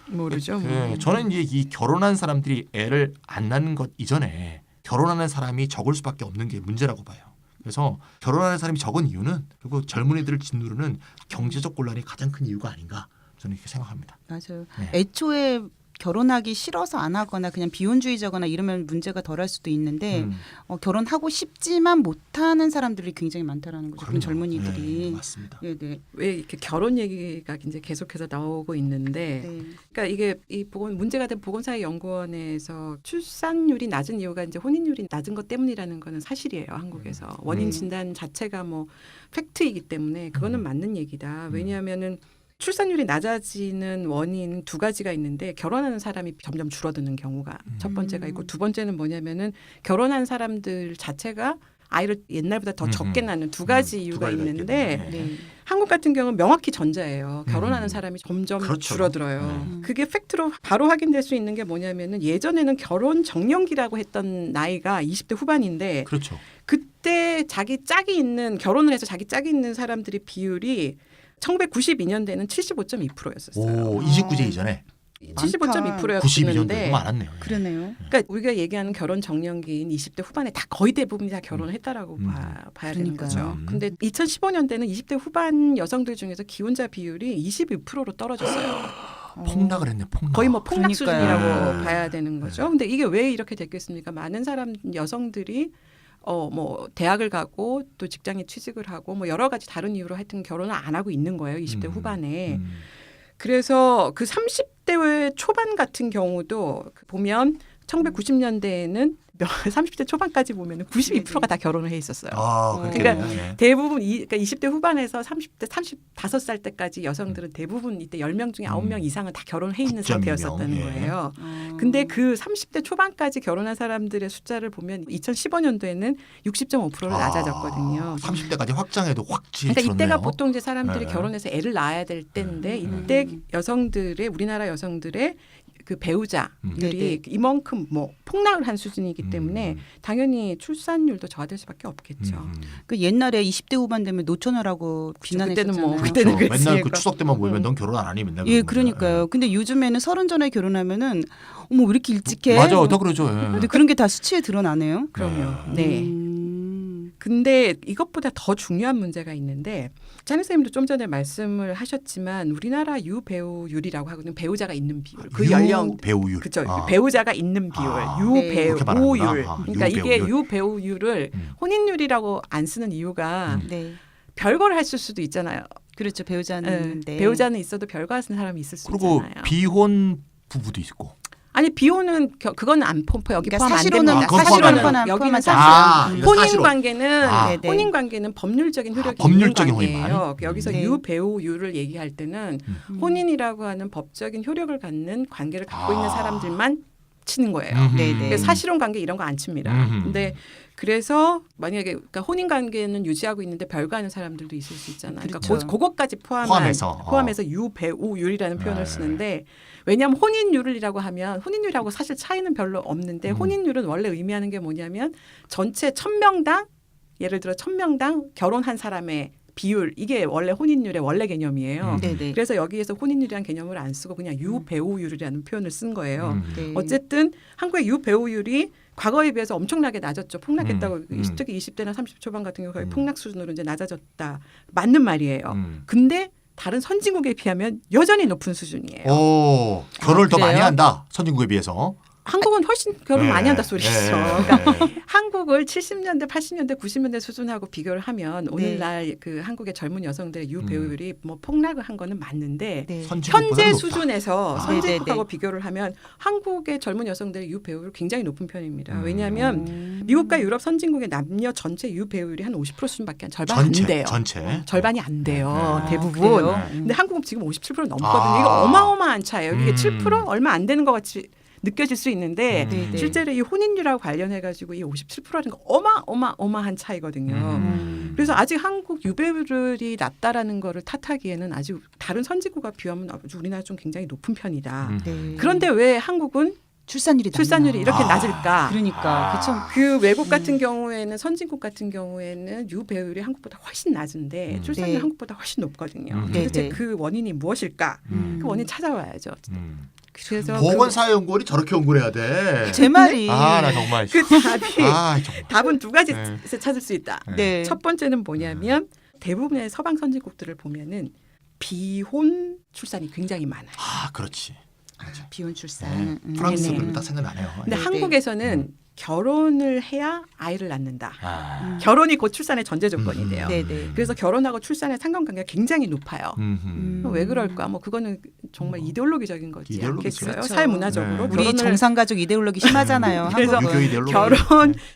Speaker 1: 모르죠. 뭐.
Speaker 2: 저는 이제 이 결혼한 사람들이 애를 안 낳는 것 이전에 결혼하는 사람이 적을 수밖에 없는 게 문제라고 봐요. 그래서 결혼하는 사람이 적은 이유는 그리고 젊은이들을 짓누르는 경제적 곤란이 가장 큰 이유가 아닌가 저는 이렇게 생각합니다.
Speaker 3: 맞아요.
Speaker 2: 네.
Speaker 3: 애초에 결혼하기 싫어서 안 하거나 그냥 비혼주의자거나 이러면 문제가 덜할 수도 있는데 결혼하고 싶지만 못하는 사람들이 굉장히 많다라는 거죠. 그런 젊은이들이.
Speaker 2: 네, 맞습니다.
Speaker 3: 네, 네.
Speaker 1: 왜 이렇게 결혼 얘기가 이제 계속해서 나오고 있는데,
Speaker 3: 네.
Speaker 1: 그러니까 이게 이 문제가 된 보건사회연구원에서 출산율이 낮은 이유가 이제 혼인율이 낮은 것 때문이라는 거는 사실이에요. 한국에서 원인 진단 자체가 뭐 팩트이기 때문에 그거는 맞는 얘기다. 왜냐하면은 출산율이 낮아지는 원인 두 가지가 있는데 결혼하는 사람이 점점 줄어드는 경우가 첫 번째가 있고 두 번째는 뭐냐면은 결혼한 사람들 자체가 아이를 옛날보다 더 적게 낳는 두 가지 이유가 있는데
Speaker 3: 네.
Speaker 1: 한국 같은 경우는 명확히 전자예요. 결혼하는 사람이 점점
Speaker 2: 그렇죠.
Speaker 1: 줄어들어요. 그게 팩트로 바로 확인될 수 있는 게 뭐냐면은 예전에는 결혼 정년기라고 했던 나이가 20대 후반인데
Speaker 2: 그렇죠.
Speaker 1: 그때 자기 짝이 있는 결혼을 해서 자기 짝이 있는 사람들의 비율이 1992년대는 75.2%였었어요.
Speaker 2: 오, 29세 이전에
Speaker 3: 92.2%였는데
Speaker 1: 75.2%였는데
Speaker 2: 많았네요.
Speaker 3: 그러네요.
Speaker 1: 그러니까 우리가 얘기하는 결혼 정년기인 20대 후반에 다 거의 대부분이 다 결혼을 했다라고 봐야 되는
Speaker 3: 그러니까요.
Speaker 1: 거죠. 근데 2015년대는 20대 후반 여성들 중에서 기혼자 비율이 22%로 떨어졌어요.
Speaker 2: 폭락을 했네. 폭락.
Speaker 1: 거의 뭐 폭락
Speaker 3: 그러니까요.
Speaker 1: 수준이라고 봐야 되는 거죠. 근데 이게 왜 이렇게 됐겠습니까? 많은 여성들이 뭐 대학을 가고 또 직장에 취직을 하고 뭐 여러 가지 다른 이유로 하여튼 결혼을 안 하고 있는 거예요. 20대 후반에. 그래서 그 30대 초반 같은 경우도 보면 1990년대에는 30대 초반까지 보면 92%가 다 결혼을 해 있었어요.
Speaker 2: 그러니까
Speaker 1: 대부분 그러니까 20대 후반에서 30대 35살 때까지 여성들은 대부분 이때 10명 중에 9명 이상은 다 결혼해 있는
Speaker 2: 9.2명,
Speaker 1: 상태였었다는
Speaker 2: 예.
Speaker 1: 거예요. 근데 그 30대 초반까지 결혼한 사람들의 숫자를 보면 2015년도에는 60.5%로 낮아졌거든요.
Speaker 2: 30대까지 확장해도 확실히
Speaker 1: 그러니까
Speaker 2: 줄었네요.
Speaker 1: 이때가 보통 이제 사람들이
Speaker 2: 네.
Speaker 1: 결혼해서 애를 낳아야 될 때인데 이때 여성들의 우리나라 여성들의 그 배우자들이 이만큼 뭐 폭락을 한 수준이기 때문에 당연히 출산율도 저하될 수밖에 없겠죠.
Speaker 3: 그 옛날에 20대 후반 되면 노처녀라고 비난했잖아요.
Speaker 1: 그때는 뭐
Speaker 2: 그렇죠.
Speaker 1: 그때는
Speaker 2: 맨날
Speaker 1: 그랬으니까.
Speaker 2: 그 추석 때만 모이면 넌 결혼 안 하니 맨날.
Speaker 3: 예,
Speaker 2: 그러는 거야.
Speaker 3: 그러니까요. 근데 요즘에는 30 전에 결혼하면은 어머 왜 이렇게 일찍 해?
Speaker 2: 맞아, 다 그러죠. 예.
Speaker 3: 근데 그런 게 다 수치에 드러나네요.
Speaker 1: 그럼요. 네.
Speaker 3: 음.
Speaker 1: 근데 이것보다 더 중요한 문제가 있는데 찬희 선생님도 좀 전에 말씀을 하셨지만 우리나라 유배우율이라고 하거든요. 배우자가 있는 비율. 그 연령
Speaker 2: 배우율.
Speaker 1: 그렇죠.
Speaker 2: 아.
Speaker 1: 배우자가 있는 비율.
Speaker 3: 네.
Speaker 2: 그렇게 말하는구나.
Speaker 1: 유배우율.
Speaker 2: 아,
Speaker 1: 그러니까 이게
Speaker 2: 유배우율.
Speaker 1: 유배우율을 혼인율이라고 안 쓰는 이유가
Speaker 3: 네.
Speaker 1: 별거를 했을 수도 있잖아요.
Speaker 3: 그렇죠. 배우자는 네.
Speaker 1: 배우자는 있어도 별거 하는 사람이 있을 수
Speaker 2: 그리고
Speaker 1: 있잖아요.
Speaker 2: 비혼 부부도 있고.
Speaker 1: 아니 비혼은 그건 안 포함 여기
Speaker 3: 그러니까
Speaker 1: 포함 안
Speaker 3: 사실로는
Speaker 1: 됩니다.
Speaker 2: 그건
Speaker 1: 사실로는
Speaker 2: 포함
Speaker 1: 여기는
Speaker 3: 사실은
Speaker 2: 이거
Speaker 1: 혼인
Speaker 2: 사실로.
Speaker 1: 관계는
Speaker 3: 네네.
Speaker 1: 혼인 관계는 법률적인 효력이
Speaker 2: 법률적인
Speaker 1: 있는 관계예요.
Speaker 2: 혼인만?
Speaker 1: 여기서
Speaker 3: 네.
Speaker 1: 유배우율을 얘기할 때는 혼인이라고 하는 법적인 효력을 갖는 관계를 갖고 있는 사람들만 치는 거예요.
Speaker 3: 네네.
Speaker 1: 근데 사실혼 관계 이런 거 안 칩니다. 근데 그래서 만약에 그러니까 혼인 관계는 유지하고 있는데 별거하는 사람들도 있을 수 있잖아요. 그러니까
Speaker 3: 그렇죠.
Speaker 1: 그것까지 포함해서 유배우율이라는 표현을
Speaker 2: 네.
Speaker 1: 쓰는데 왜냐하면 혼인율이라고 하면 혼인율하고 사실 차이는 별로 없는데 혼인율은 원래 의미하는 게 뭐냐면 전체 1000명당 예를 들어 1000명당 결혼한 사람의 비율 이게 원래 혼인율의 원래 개념이에요.
Speaker 3: 네네.
Speaker 1: 그래서 여기에서 혼인율이라는 개념을 안 쓰고 그냥 유배우율이라는 표현을 쓴 거예요.
Speaker 3: 네.
Speaker 1: 어쨌든 한국의 유배우율이 과거에 비해서 엄청나게 낮았죠. 폭락했다고. 특히 20대나 30대 초반 같은 경우 거의 폭락 수준으로 이제 낮아졌다. 맞는 말이에요. 근데 다른 선진국에 비하면 여전히 높은 수준이에요.
Speaker 2: 오, 결혼을 더
Speaker 3: 그래요?
Speaker 2: 많이 한다. 선진국에 비해서.
Speaker 1: 한국은 훨씬 결혼
Speaker 2: 네.
Speaker 1: 많이 한다 소리죠.
Speaker 2: 네.
Speaker 1: 그러니까 한국을 70년대, 80년대, 90년대 수준하고 비교를 하면 오늘날 그 한국의 젊은 여성들의 유배우율이 뭐 폭락을 한 거는 맞는데
Speaker 3: 네.
Speaker 2: 선진국보다
Speaker 1: 현재
Speaker 2: 높다.
Speaker 1: 수준에서
Speaker 2: 아.
Speaker 1: 선진국하고
Speaker 3: 네네네.
Speaker 1: 비교를 하면 한국의 젊은 여성들의 유배우율 굉장히 높은 편입니다. 왜냐하면
Speaker 3: 음.
Speaker 1: 미국과 유럽 선진국의 남녀 전체 유배우율이 한 50% 수준밖에 절반 안 돼요.
Speaker 2: 전체.
Speaker 1: 절반이 안 돼요.
Speaker 2: 네.
Speaker 1: 대부분.
Speaker 3: 그래요?
Speaker 1: 근데 한국은 지금 57% 넘거든요.
Speaker 2: 아.
Speaker 1: 이거 어마어마한 차예요. 이게 7%
Speaker 2: 음.
Speaker 1: 얼마 안 되는 것 같이 느껴질 수 있는데
Speaker 3: 네네.
Speaker 1: 실제로 이 혼인율하고 관련해 가지고 이 57%라는 거 어마어마한 차이거든요. 그래서 아직 한국 유배율이 낮다라는 거를 탓하기에는 아직 다른 선진국과 비하면 아주 우리나라 좀 굉장히 높은 편이다.
Speaker 3: 네.
Speaker 1: 그런데 왜 한국은
Speaker 3: 출산율이
Speaker 1: 출산율이 이렇게
Speaker 2: 아.
Speaker 1: 낮을까?
Speaker 3: 그러니까 그쵸.
Speaker 1: 그 외국 같은 경우에는 선진국 같은 경우에는 유배율이 한국보다 훨씬 낮은데 출산율
Speaker 3: 네.
Speaker 1: 한국보다 훨씬 높거든요.
Speaker 2: 네,
Speaker 1: 도대체
Speaker 3: 네.
Speaker 1: 그 원인이 무엇일까?
Speaker 3: 음.
Speaker 1: 그 원인 찾아와야죠. 그래서
Speaker 2: 보건사회연구원이 저렇게 연구를 해야 돼.
Speaker 3: 제 말이
Speaker 2: 아, 나 정말.
Speaker 1: 그 답이
Speaker 2: 아, 정말.
Speaker 1: 답은 두 가지에서
Speaker 2: 네.
Speaker 1: 찾을 수 있다.
Speaker 3: 네.
Speaker 1: 첫 번째는 뭐냐면 대부분의 서방 선진국들을 보면은 비혼 출산이 굉장히 많아요.
Speaker 2: 아, 그렇지. 맞아.
Speaker 3: 비혼 출산.
Speaker 2: 네. 프랑스
Speaker 1: 네네.
Speaker 2: 그러면 딱 생각나네요.
Speaker 1: 근데
Speaker 3: 네,
Speaker 1: 한국에서는 결혼을 해야 아이를 낳는다.
Speaker 2: 아.
Speaker 1: 결혼이 곧 출산의 전제 조건이 돼요.
Speaker 3: 네네.
Speaker 1: 그래서 결혼하고 출산의 상관관계가 굉장히 높아요. 왜 그럴까? 뭐 그거는 정말 이데올로기적인 거지
Speaker 2: 이데올로기죠.
Speaker 1: 않겠어요?
Speaker 3: 그렇죠.
Speaker 1: 사회문화적으로
Speaker 2: 네.
Speaker 3: 우리 정상가족 이데올로기 심하잖아요.
Speaker 1: 그래서
Speaker 3: 한국은.
Speaker 2: 유교 이데올로기.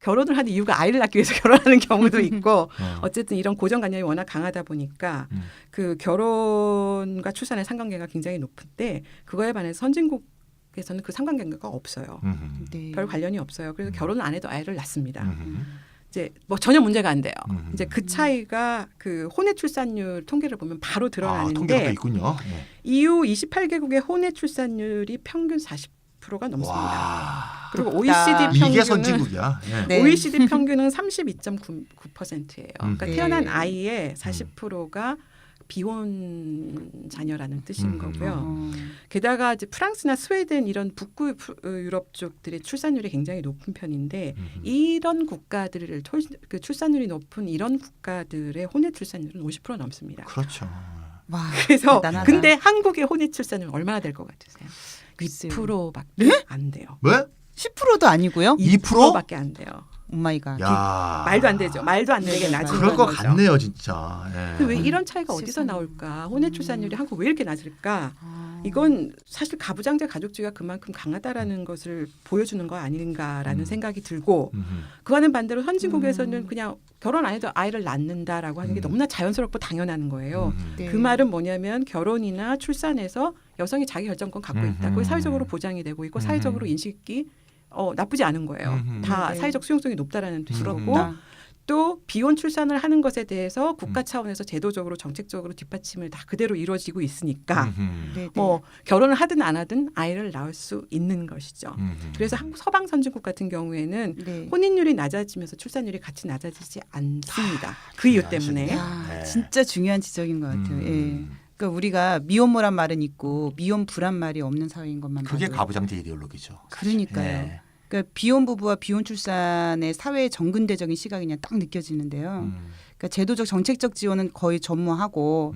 Speaker 1: 결혼을 하는 이유가 아이를 낳기 위해서 결혼하는 경우도 있고
Speaker 2: 네.
Speaker 1: 어쨌든 이런 고정관념이 워낙 강하다 보니까 그 결혼과 출산의 상관관계가 굉장히 높은데 그거에 반해서 선진국에서는 그 상관관계가 없어요.
Speaker 3: 네.
Speaker 1: 별 관련이 없어요. 그래서 결혼을 안 해도 아이를 낳습니다. 이제 뭐 전혀 문제가 안 돼요. 이제 그 차이가 그 혼외 출산율 통계를 보면 바로
Speaker 2: 아, 통계가 또
Speaker 1: 드러나는데
Speaker 2: 있군요. 네.
Speaker 1: EU 28개국의 혼외 출산율이 평균 40%가 넘습니다.
Speaker 2: 와.
Speaker 1: 그리고
Speaker 3: 높다.
Speaker 1: OECD
Speaker 2: 이게
Speaker 1: 평균은
Speaker 2: 선진국이야. 예.
Speaker 3: 네.
Speaker 1: OECD 평균은 32.9%예요. 그러니까
Speaker 2: 네.
Speaker 1: 태어난 아이의 40%가 비혼 자녀라는 뜻인 거고요.
Speaker 3: 어.
Speaker 1: 게다가 이제 프랑스나 스웨덴 이런 북부 유럽 쪽들의 출산율이 굉장히 높은 편인데 이런 국가들을 그 출산율이 높은 이런 국가들의 혼외 출산율은 50% 넘습니다.
Speaker 2: 그렇죠.
Speaker 3: 와.
Speaker 1: 그래서
Speaker 3: 대단하다.
Speaker 1: 근데 한국의 혼외 출산율 얼마나 될 것 같으세요?
Speaker 3: 글쎄요.
Speaker 1: 2%밖에 안 돼요.
Speaker 2: 왜?
Speaker 3: 10%도 아니고요?
Speaker 1: 2%밖에 안 돼요.
Speaker 3: 오마이갓.
Speaker 2: 야.
Speaker 1: 말도 안 되죠. 말도 안 되게
Speaker 3: 네,
Speaker 1: 낮은
Speaker 2: 그럴 것
Speaker 1: 거죠.
Speaker 2: 같네요, 진짜. 예.
Speaker 1: 근데 왜 이런 차이가 어디서
Speaker 3: 세상에.
Speaker 1: 나올까? 혼외 출산율이 한국 왜 이렇게 낮을까?
Speaker 3: 아.
Speaker 1: 이건 사실 가부장제 가족주의가 그만큼 강하다라는 것을 보여주는 거 아닌가라는 생각이 들고 그와는 반대로 선진국에서는 그냥 결혼 안 해도 아이를 낳는다라고 하는 게 너무나 자연스럽고 당연한 거예요.
Speaker 3: 네.
Speaker 1: 그 말은 뭐냐면 결혼이나 출산에서 여성이 자기 결정권 갖고 있다. 그게 사회적으로 보장이 되고 있고 사회적으로 인식이 나쁘지 않은 거예요. 다
Speaker 3: 네.
Speaker 1: 사회적 수용성이 높다라는 뜻이고
Speaker 3: 부럽다.
Speaker 1: 또 비혼 출산을 하는 것에 대해서 국가 차원에서 제도적으로 정책적으로 뒷받침을 다 그대로 이루어지고 있으니까
Speaker 3: 네, 네.
Speaker 1: 뭐 결혼을 하든 안 하든 아이를 낳을 수 있는 것이죠. 그래서 한국 서방 선진국 같은 경우에는
Speaker 3: 네.
Speaker 1: 혼인율이 낮아지면서 출산율이 같이 낮아지지 않습니다. 그 이유 때문에.
Speaker 3: 야,
Speaker 2: 네.
Speaker 3: 진짜 중요한 지적인 것 같아요. 예. 그러니까 우리가 미혼모란 말은 있고 미혼부란 말이 없는 사회인 것만
Speaker 2: 그게
Speaker 3: 봐도.
Speaker 2: 가부장제 이데올로기죠.
Speaker 3: 그러니까요.
Speaker 2: 예.
Speaker 3: 그러니까 비혼 부부와 비혼 출산의 사회의 정근대적인 시각이 그냥 딱 느껴지는데요. 그러니까 제도적 정책적 지원은 거의 전무하고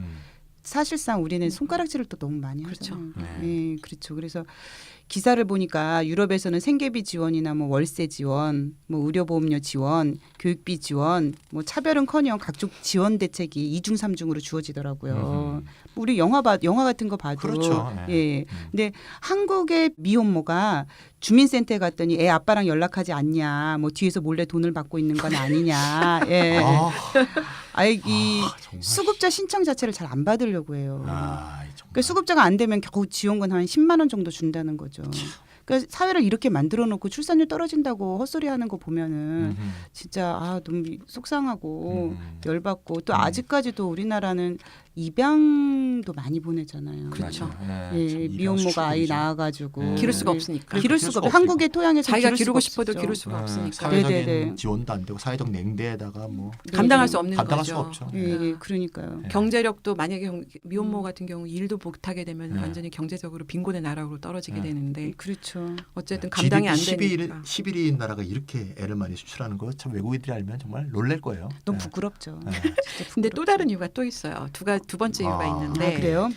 Speaker 3: 사실상 우리는 손가락질을 또 너무 많이
Speaker 1: 그렇죠.
Speaker 3: 하잖아요.
Speaker 2: 네.
Speaker 3: 네, 그렇죠. 그래서 기사를 보니까 유럽에서는 생계비 지원이나 뭐 월세 지원, 뭐 의료보험료 지원, 교육비 지원, 뭐 차별은커녕 각종 지원 대책이 이중 삼중으로 주어지더라고요. 우리 영화 같은 거 봐도
Speaker 2: 그렇죠.
Speaker 3: 예. 근데 한국의 미혼모가 주민센터에 갔더니 애 아빠랑 연락하지 않냐, 뭐 뒤에서 몰래 돈을 받고 있는 건 아니냐. 예. 아이 이
Speaker 2: 정말.
Speaker 3: 수급자 신청 자체를 잘 안 받으려고 해요.
Speaker 2: 아, 정말.
Speaker 3: 그러니까 수급자가 안 되면 겨우 지원금 한 10만 원 정도 준다는 거죠. 그러니까 사회를 이렇게 만들어 놓고 출산율 떨어진다고 헛소리하는 거 보면은 진짜 너무 속상하고 열받고 또 아직까지도 우리나라는 입양도 많이 보내잖아요.
Speaker 1: 그렇죠.
Speaker 3: 예, 미혼모가 아이 낳아가지고
Speaker 1: 기를 수가 없으니까.
Speaker 3: 기를 수가 없고 한국의 토양에서
Speaker 1: 자기가
Speaker 3: 기를
Speaker 1: 기르고
Speaker 3: 수가
Speaker 1: 싶어도
Speaker 3: 없죠.
Speaker 1: 기를 수가 없으니까.
Speaker 2: 사회적인
Speaker 3: 네네네.
Speaker 2: 지원도 안 되고 사회적 냉대에다가 뭐
Speaker 1: 감당할 수 없는
Speaker 2: 감당할
Speaker 1: 거죠.
Speaker 2: 수가 없죠.
Speaker 3: 예, 그러니까요.
Speaker 2: 네.
Speaker 1: 경제력도 만약에 미혼모 같은 경우 일도 못하게 되면
Speaker 2: 네.
Speaker 1: 완전히 경제적으로 빈곤의 나라로 떨어지게
Speaker 2: 네.
Speaker 1: 되는데
Speaker 3: 그렇죠.
Speaker 1: 어쨌든 감당이 안 되니까.
Speaker 2: 11위인 나라가 이렇게 애를 많이 수출하는 거 참 외국인들이 알면 정말 놀랄 거예요.
Speaker 3: 너무
Speaker 2: 네.
Speaker 3: 부끄럽죠.
Speaker 2: 네.
Speaker 3: 진짜
Speaker 1: 근데 또
Speaker 3: 부끄럽죠.
Speaker 1: 다른 이유가 또 있어요. 두 번째 이유가
Speaker 2: 아.
Speaker 1: 있는데
Speaker 3: 그래요?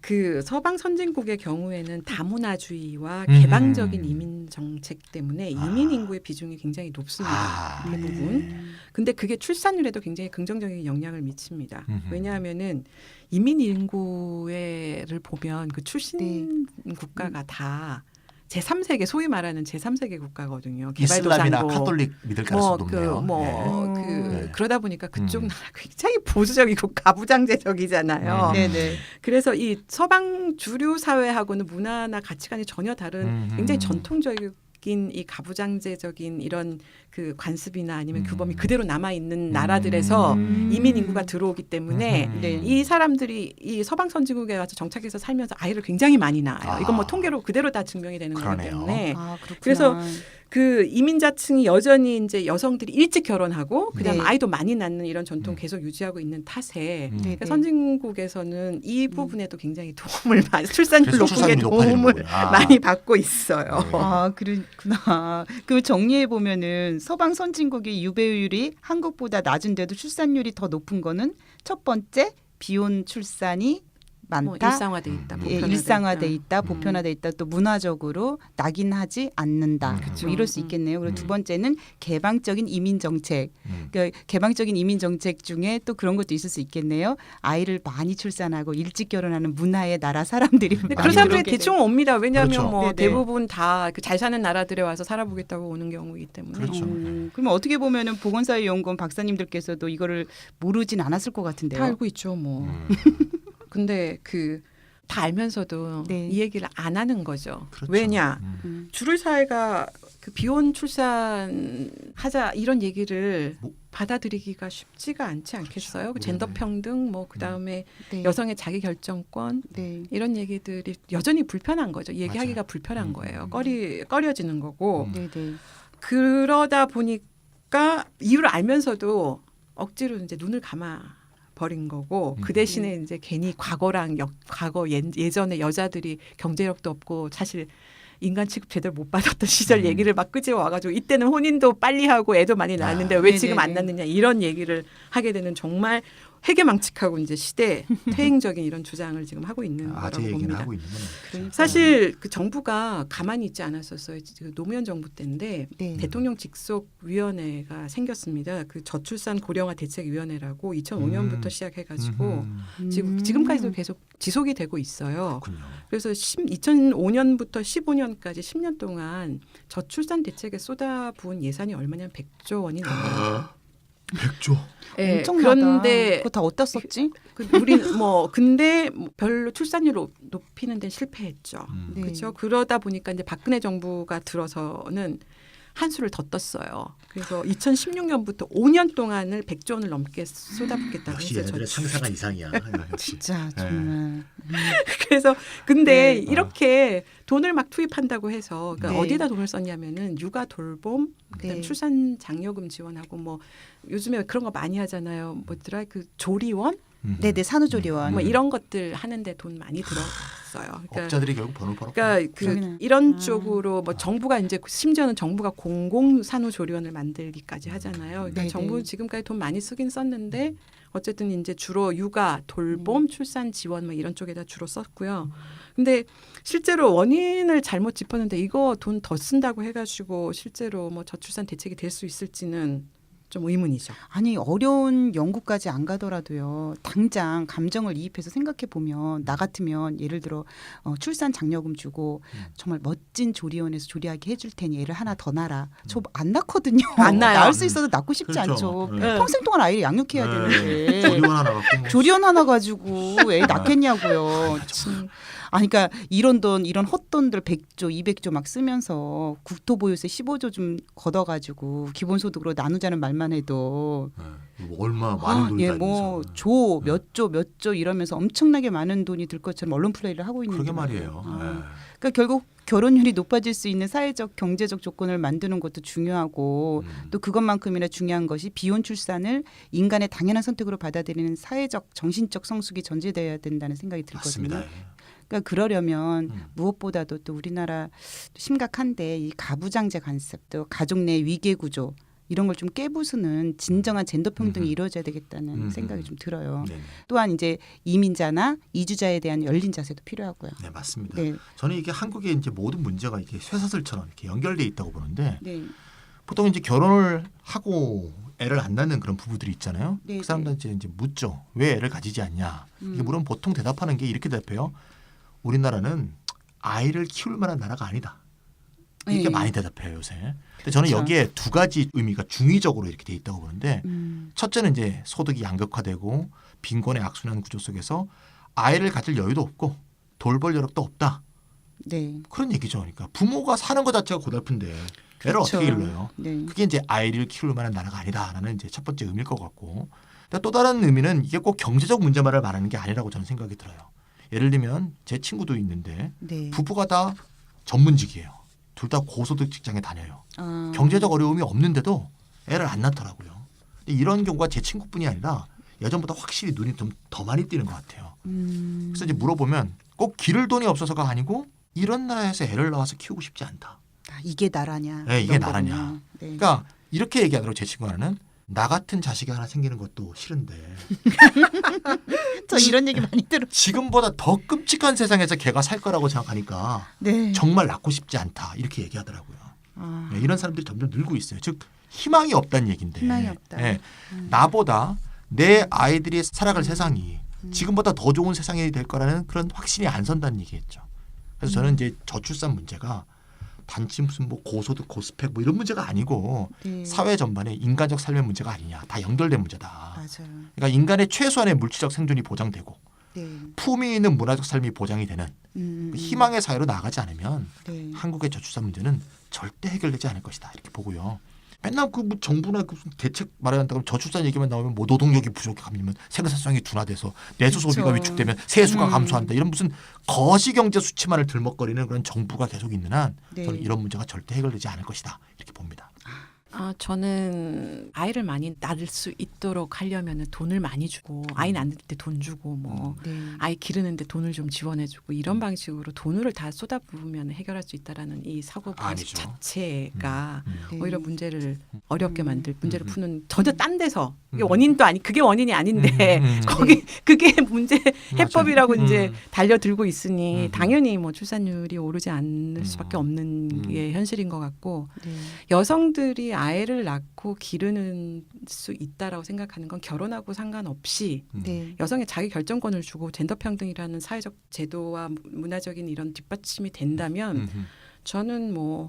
Speaker 1: 그 서방 선진국의 경우에는 다문화주의와 개방적인 이민 정책 때문에 이민 인구의 비중이 굉장히 높습니다. 대부분. 근데 그게 출산율에도 굉장히 긍정적인 영향을 미칩니다. 왜냐하면은 이민 인구를 보면 그 출신 국가가 다 제3세계 소위 말하는 제3세계 국가거든요.
Speaker 2: 이슬람이나
Speaker 1: 개발도상국
Speaker 2: 카톨릭 믿을 가능성이 높네요. 네.
Speaker 1: 그러다 보니까 그쪽 나라 굉장히 보수적이고 가부장제적이잖아요.
Speaker 3: 네네.
Speaker 1: 그래서 이 서방 주류 사회하고는 문화나 가치관이 전혀 다른 굉장히 전통적인 이 가부장제적인 이런 그 관습이나 아니면 규범이 그대로 남아 있는 나라들에서 이민 인구가 들어오기 때문에
Speaker 3: 네.
Speaker 1: 이 사람들이 이 서방 선진국에 와서 정착해서 살면서 아이를 굉장히 많이 낳아요. 이건 뭐 통계로 그대로 다 증명이 되는 거기
Speaker 2: 그러네요.
Speaker 1: 때문에
Speaker 3: 그렇구나.
Speaker 1: 그래서 그 이민자층이 여전히 이제 여성들이 일찍 결혼하고 그다음
Speaker 3: 네.
Speaker 1: 아이도 많이 낳는 이런 전통 계속 유지하고 있는 탓에
Speaker 3: 네,
Speaker 1: 그러니까
Speaker 3: 네.
Speaker 1: 선진국에서는 이 부분에도 굉장히 도움을 많이 출산율
Speaker 2: 그래서
Speaker 1: 높게
Speaker 2: 출산율이 높아지는
Speaker 1: 도움을
Speaker 2: 거구나.
Speaker 1: 많이 받고 있어요.
Speaker 2: 네.
Speaker 3: 그렇구나. 그 정리해 보면은 서방 선진국의 유배율이 한국보다 낮은데도 출산율이 더 높은 거는 첫 번째 비혼 출산이 많다.
Speaker 1: 뭐 일상화돼 있다.
Speaker 3: 예,
Speaker 1: 보편화돼
Speaker 3: 일상화돼
Speaker 1: 있다.
Speaker 3: 있다, 보편화돼 있다, 또 문화적으로 낙인하지 않는다.
Speaker 1: 그렇죠.
Speaker 3: 뭐 이럴 수 있겠네요. 그리고 두 번째는 개방적인 이민 정책. 그러니까 개방적인 이민 정책 중에 또 그런 것도 있을 수 있겠네요. 아이를 많이 출산하고 일찍 결혼하는 문화의 나라 사람들이
Speaker 1: 근데
Speaker 3: 많이
Speaker 1: 그런 사람들이
Speaker 3: 들어오게
Speaker 1: 대충 옵니다. 왜냐하면
Speaker 2: 그렇죠.
Speaker 1: 뭐
Speaker 3: 네네.
Speaker 1: 대부분 다 그 잘 사는 나라들에 와서 살아보겠다고 오는 경우이기 때문에
Speaker 2: 그렇죠.
Speaker 3: 그러면 어떻게 보면은 보건사회연구원 박사님들께서도 이거를 모르진 않았을 것 같은데요.
Speaker 1: 다 알고 있죠. 뭐. 근데 그 다 알면서도
Speaker 3: 네.
Speaker 1: 이 얘기를 안 하는 거죠.
Speaker 2: 그렇죠.
Speaker 1: 왜냐? 주류 사회가 그 비혼 출산하자 이런 얘기를
Speaker 2: 뭐-
Speaker 1: 받아들이기가 쉽지가 않지 않겠어요? 그
Speaker 2: 그렇죠.
Speaker 1: 젠더 평등 뭐 그다음에
Speaker 3: 네.
Speaker 1: 여성의 자기 결정권
Speaker 3: 네.
Speaker 1: 이런 얘기들이 여전히 불편한 거죠. 얘기하기가 불편한 거예요. 꺼려지는 거고
Speaker 3: 네. 네.
Speaker 1: 그러다 보니까 이유를 알면서도 억지로 이제 눈을 감아 버린 거고 그 대신에 이제 괜히 과거랑 과거 예전에 여자들이 경제력도 없고 사실 인간 취급 제대로 못 받았던 시절 얘기를 막 끄집어 와가지고 이때는 혼인도 빨리 하고 애도 많이 낳았는데 왜 지금 안 낳느냐 이런 얘기를 하게 되는 정말 회개망측하고 이제 시대 퇴행적인 이런 주장을 지금 하고 있는 거라고
Speaker 2: 아재 얘기는
Speaker 1: 봅니다.
Speaker 2: 하고 있는 거는
Speaker 3: 그러니까.
Speaker 1: 사실 그 정부가 가만히 있지 않았었어요. 그 노무현 정부 때인데
Speaker 3: 네.
Speaker 1: 대통령 직속 위원회가 생겼습니다. 그 저출산 고령화 대책위원회라고 2005년부터 시작해가지고 지금까지도 계속 지속이 되고 있어요.
Speaker 2: 그렇군요.
Speaker 1: 그래서 2005년부터 15년까지 10년 동안 저출산 대책에 쏟아부은 예산이 얼마냐면 100조 원이 넘어요.
Speaker 2: 100조.
Speaker 1: 예,
Speaker 3: 엄청나다.
Speaker 1: 그런데
Speaker 3: 그거 다 어디다 썼지?
Speaker 1: 우린 뭐 근데 별로 출산율 높이는 데는 실패했죠.
Speaker 3: 네.
Speaker 1: 그렇죠. 그러다 보니까 이제 박근혜 정부가 들어서는 한 수를 더 떴어요. 그래서 2016년부터 5년 동안을 100조 원을 넘게 쏟아붓겠다고
Speaker 2: 역시
Speaker 1: 했어요.
Speaker 2: 얘네들의 상사가 이상이야. 역시.
Speaker 3: 진짜 정말.
Speaker 1: 그래서 근데
Speaker 3: 네.
Speaker 1: 이렇게 돈을 막 투입한다고 해서 그러니까
Speaker 3: 네.
Speaker 1: 어디에다 돈을 썼냐면은 육아 돌봄, 그다음
Speaker 3: 네.
Speaker 1: 출산 장려금 지원하고 뭐 요즘에 그런 거 많이 하잖아요. 뭐더라 그 조리원
Speaker 3: 네네 산후조리원.
Speaker 1: 뭐 이런 것들 하는데 돈 많이 들었어요. 그러니까
Speaker 2: 업자들이 결국 번을 벌었고.
Speaker 1: 그러니까 그
Speaker 3: 그러네.
Speaker 1: 이런 쪽으로 뭐 정부가 이제 심지어는 정부가 공공 산후조리원을 만들기까지 하잖아요. 그러니까
Speaker 3: 네네.
Speaker 1: 정부 지금까지 돈 많이 쓰긴 썼는데 어쨌든 이제 주로 육아, 돌봄, 출산 지원 뭐 이런 쪽에다 주로 썼고요. 근데 실제로 원인을 잘못 짚었는데 이거 돈 더 쓴다고 해가지고 실제로 뭐 저출산 대책이 될 수 있을지는 좀 의문이죠.
Speaker 3: 아니 어려운 연구까지 안 가더라도요. 당장 감정을 이입해서 생각해 보면 나 같으면 예를 들어 출산 장려금 주고 정말 멋진 조리원에서 조리하게 해줄 테니 애를 하나 더 낳아라. 저 안 낳거든요.
Speaker 1: 안 낳아요.
Speaker 3: 낳을 수 있어도 낳고 싶지
Speaker 2: 그렇죠.
Speaker 3: 않죠.
Speaker 2: 네.
Speaker 3: 평생 동안 아이를 양육해야 되는데
Speaker 2: 조리원 하나 갖고 뭐.
Speaker 3: 조리원 하나 가지고 애 낳겠냐고요. 참. 그러니까 이런 헛돈들 100조, 200조 막 쓰면서 국토보유세 15조 좀 걷어가지고 기본소득으로 나누자는 말만 해도
Speaker 2: 얼마 많은 돈이 다
Speaker 3: 뭐
Speaker 2: 있면서.
Speaker 3: 몇 조 이러면서 엄청나게 많은 돈이 들 것처럼 언론 플레이를 하고 있는
Speaker 2: 그러게
Speaker 3: 게
Speaker 2: 말이에요.
Speaker 3: 그러니까 결국 결혼율이 높아질 수 있는 사회적 경제적 조건을 만드는 것도 중요하고 또 그것만큼이나 중요한 것이 비혼 출산을 인간의 당연한 선택으로 받아들이는 사회적 정신적 성숙이 전제되어야 된다는 생각이 들거든요.
Speaker 2: 맞습니다.
Speaker 3: 그러니까 그러려면 무엇보다도 또 우리나라 심각한데 이 가부장제 관습 또 가족 내 위계 구조 이런 걸 좀 깨부수는 진정한 젠더 평등이 이루어져야 되겠다는 생각이 좀 들어요.
Speaker 2: 네.
Speaker 3: 또한 이제 이민자나 이주자에 대한 열린 자세도 필요하고요.
Speaker 2: 네, 맞습니다.
Speaker 3: 네.
Speaker 2: 저는 이게 한국의 이제 모든 문제가 이렇게 쇠사슬처럼 이렇게 연결돼 있다고 보는데
Speaker 3: 네.
Speaker 2: 보통 이제 결혼을 하고 애를 안 낳는 그런 부부들이 있잖아요.
Speaker 3: 네,
Speaker 2: 그 사람들한테 이제 묻죠. 왜 애를 가지지 않냐? 이게 물론 보통 대답하는 게 이렇게 대답해요. 우리나라는 아이를 키울 만한 나라가 아니다. 이렇게
Speaker 3: 네.
Speaker 2: 많이 대답해요 요새. 근데 저는
Speaker 3: 그렇죠.
Speaker 2: 여기에 두 가지 의미가 중의적으로 이렇게 돼 있다고 보는데 첫째는 이제 소득이 양극화되고 빈곤의 악순환 구조 속에서 아이를 가질 여유도 없고 돌볼 여력도 없다.
Speaker 3: 네.
Speaker 2: 그런 얘기죠. 그러니까 부모가 사는 것 자체가 고달픈데 애를
Speaker 3: 그렇죠.
Speaker 2: 어떻게 길러요?
Speaker 3: 네.
Speaker 2: 그게 이제 아이를 키울 만한 나라가 아니다라는 이제 첫 번째 의미일 것 같고, 또 다른 의미는 이게 꼭 경제적 문제만을 말하는 게 아니라고 저는 생각이 들어요. 예를 들면 제 친구도 있는데
Speaker 3: 네.
Speaker 2: 부부가 다 전문직이에요. 둘 다 고소득 직장에 다녀요.
Speaker 3: 아.
Speaker 2: 경제적 어려움이 없는데도 애를 안 낳더라고요. 근데 이런 경우가 제 친구뿐이 아니라 예전보다 확실히 눈이 좀 더 많이 띄는 것 같아요. 그래서 이제 물어보면 꼭 기를 돈이 없어서가 아니고 이런 나라에서 애를 낳아서 키우고 싶지 않다.
Speaker 3: 아, 이게 나라냐?
Speaker 2: 네, 이게
Speaker 3: 이런
Speaker 2: 나라냐.
Speaker 3: 거군요. 네.
Speaker 2: 그러니까 이렇게 얘기하더라고 제 친구 하나는 나 같은 자식이 하나 생기는 것도 싫은데
Speaker 3: 저 이런 얘기 많이 들어.
Speaker 2: 지금보다 더 끔찍한 세상에서 걔가 살 거라고 생각하니까
Speaker 3: 네.
Speaker 2: 정말 낳고 싶지 않다 이렇게 얘기하더라고요.
Speaker 3: 아.
Speaker 2: 네, 이런 사람들이 점점 늘고 있어요. 즉 희망이 없다는 얘기인데
Speaker 3: 희망이 없다.
Speaker 2: 네, 나보다 내 아이들이 살아갈 세상이 지금보다 더 좋은 세상이 될 거라는 그런 확신이 안 선다는 얘기겠죠. 그래서 저는 이제 저출산 문제가 단지 무슨 뭐 고소득 고스펙 뭐 이런 문제가 아니고
Speaker 3: 네.
Speaker 2: 사회 전반의 인간적 삶의 문제가 아니냐. 다 연결된 문제다.
Speaker 3: 맞아요.
Speaker 2: 그러니까 인간의 최소한의 물질적 생존이 보장되고
Speaker 3: 네.
Speaker 2: 품위 있는 문화적 삶이 보장이 되는 희망의 사회로 나가지 않으면
Speaker 3: 네.
Speaker 2: 한국의 저출산 문제는 절대 해결되지 않을 것이다. 이렇게 보고요. 맨날 그 뭐 정부나 그 무슨 대책 말해야 한다고 저출산 얘기만 나오면 뭐 노동력이 부족하면 생산성이 둔화돼서 내수 소비가
Speaker 3: 그렇죠.
Speaker 2: 위축되면 세수가 감소한다. 이런 무슨 거시 경제 수치만을 들먹거리는 그런 정부가 계속 있는 한
Speaker 3: 네.
Speaker 2: 저는 이런 문제가 절대 해결되지 않을 것이다. 이렇게 봅니다.
Speaker 1: 저는 아이를 많이 낳을 수 있도록 하려면 돈을 많이 주고 아이 낳을 때 돈 주고 뭐
Speaker 3: 네.
Speaker 1: 아이 기르는데 돈을 좀 지원해주고 이런 방식으로 돈을 다 쏟아부으면 해결할 수 있다라는 이 사고 방식
Speaker 2: 아니죠.
Speaker 1: 자체가
Speaker 3: 네.
Speaker 1: 오히려 문제를 어렵게 만들 문제를 푸는 전혀 딴 데서 이게
Speaker 2: 음.
Speaker 1: 원인도 아니 그게 원인이 아닌데 거기 그게 문제 해법이라고 이제 달려들고 있으니 당연히 뭐 출산율이 오르지 않을 수밖에 없는 게 현실인 것 같고
Speaker 3: 네.
Speaker 1: 여성들이 아이를 낳고 기르는 수 있다라고 생각하는 건 결혼하고 상관없이
Speaker 3: 네.
Speaker 1: 여성의 자기 결정권을 주고 젠더 평등이라는 사회적 제도와 문화적인 이런 뒷받침이 된다면 저는 뭐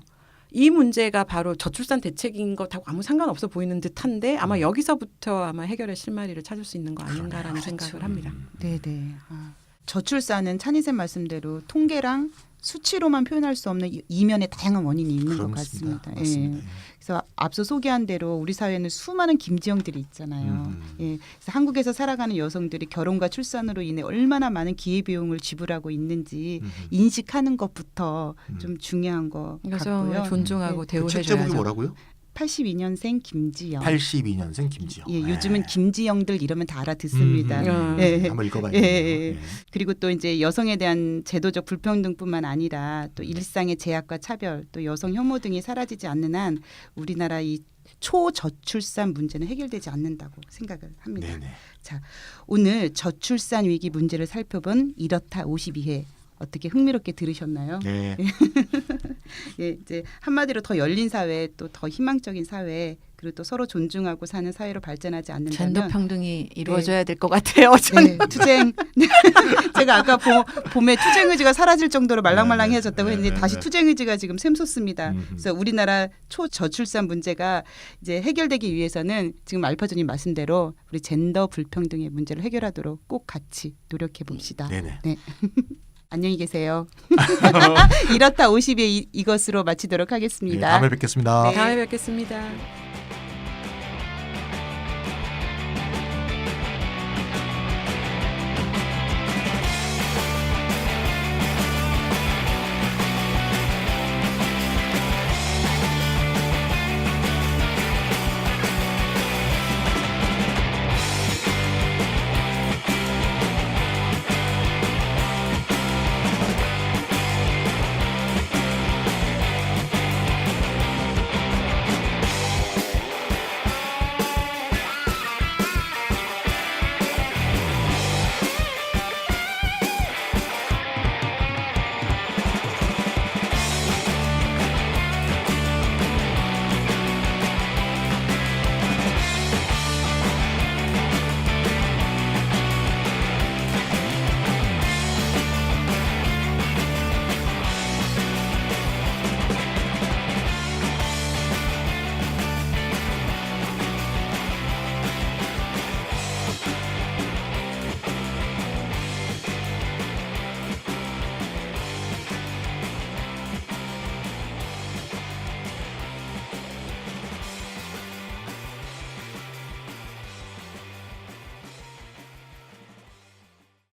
Speaker 1: 이 문제가 바로 저출산 대책인 것하고 아무 상관없어 보이는 듯한데 아마 여기서부터 아마 해결의 실마리를 찾을 수 있는 거 아닌가라는 생각을 합니다.
Speaker 3: 네, 네. 저출산은 찬희쌤 말씀대로 통계랑 수치로만 표현할 수 없는 이면의 다양한 원인이 있는 것 같습니다.
Speaker 2: 맞습니다.
Speaker 3: 예. 그래서 앞서 소개한 대로 우리 사회에는 수많은 김지영들이 있잖아요. 예. 그래서 한국에서 살아가는 여성들이 결혼과 출산으로 인해 얼마나 많은 기회비용을 지불하고 있는지 인식하는 것부터 좀 중요한 것
Speaker 1: 여성을
Speaker 3: 같고요.
Speaker 1: 존중하고
Speaker 2: 그 책 제목이
Speaker 1: 대우해줘야죠.
Speaker 2: 뭐라고요?
Speaker 3: 82년생 김지영.
Speaker 2: 82년생 김지영.
Speaker 3: 예, 요즘은 김지영들 이러면 다 알아듣습니다.
Speaker 1: 예.
Speaker 2: 한번 읽어봐야겠네요.
Speaker 3: 예. 그리고 또 이제 여성에 대한 제도적 불평등뿐만 아니라 또 일상의 제약과 차별, 또 여성 혐오 등이 사라지지 않는 한 우리나라 이 초저출산 문제는 해결되지 않는다고 생각을 합니다.
Speaker 2: 네네.
Speaker 3: 자, 오늘 저출산 위기 문제를 살펴본 이렇다 52회 어떻게 흥미롭게 들으셨나요?
Speaker 2: 네.
Speaker 3: 예, 이제 한마디로 더 열린 사회, 또 더 희망적인 사회, 그리고 또 서로 존중하고 사는 사회로 발전하지 않는다면
Speaker 1: 젠더 평등이 이루어져야 될 것 같아요. 저는
Speaker 3: 네, 투쟁. 제가 아까 봄에 투쟁 의지가 사라질 정도로 말랑말랑해졌다고 했는데 다시 투쟁 의지가 지금 샘솟습니다. 그래서 우리나라 초저출산 문제가 이제 해결되기 위해서는 지금 알파주님 말씀대로 우리 젠더 불평등의 문제를 해결하도록 꼭 같이 노력해 봅시다.
Speaker 2: 네네.
Speaker 3: 네. 안녕히 계세요. 이렇다 50의 이것으로 마치도록
Speaker 2: 네,
Speaker 3: 하겠습니다.
Speaker 2: 다음에 뵙겠습니다.
Speaker 3: 네.
Speaker 1: 다음에 뵙겠습니다.